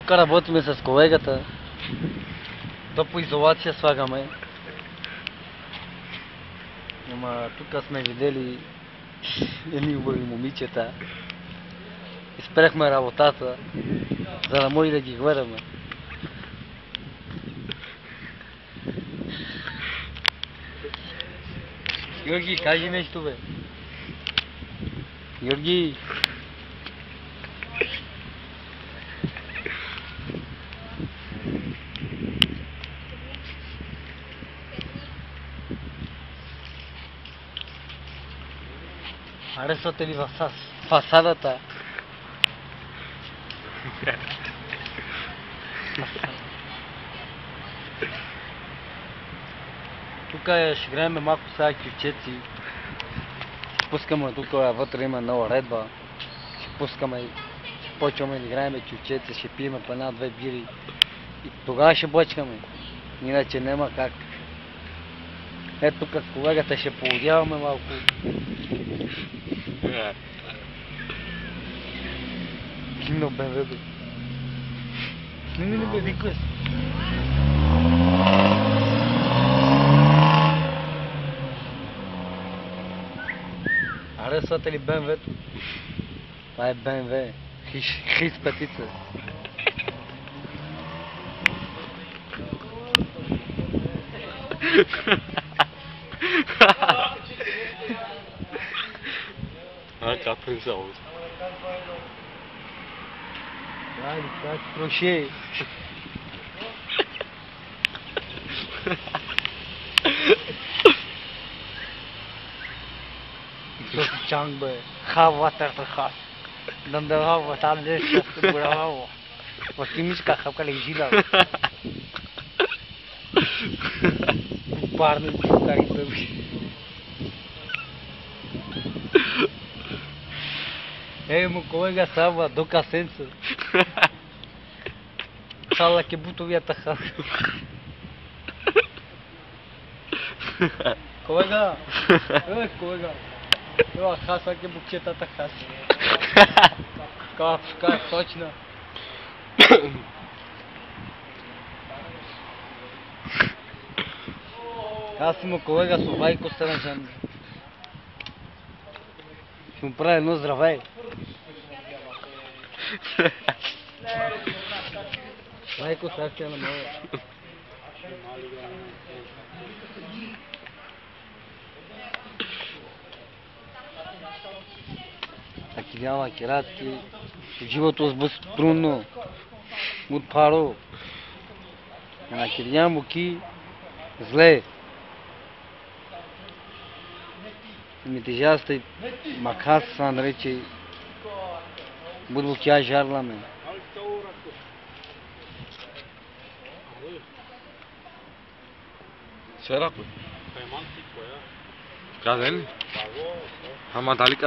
Cara, boto-me essas colegas, tá? Dopo izolacja swagamy. Нема тук сме видели едни убави момичета. Изпрехме работата, за да може да ги гледаме. Георги, кажи нещо, бе. Георги. Харесвате ли фасадата? Тук ще играем малко сега кючеци. Ще пускаме тук, вътре има нова редба. Ще пускаме и ще почваме да играем кючеци, ще пиеме по една-две бири. И тогава ще бочкаме. Иначе няма как. Ето тук с колегата ще поудяваме малко. Кино БМВ, бе. Сними ли, бе, викаш? Харесвате ли БМВ-то? Това е БМВ. Хис петица. Ага, pensavo. Dai, fai crochet. Sofi chang be. Hava tarha. Danda hava talle shast bravo. Wakimish ka khapka lejila. Parne kari be. Ей, му колега Сава, до касенца. Шала ке бутовията хас. Колега! Колега! Ева хаса ке букчетата хас. Как точно. Аз му колега с Вайко Стенажан. Ще му прави едно здравей. Вайко сакция на моя. Таки няма кератки. Живото сбъс трудно. От паро. На кирия муки зле. Mi tejasta makas san reče budu kya jarla me Será, pues. Cadê ele? A Madalika.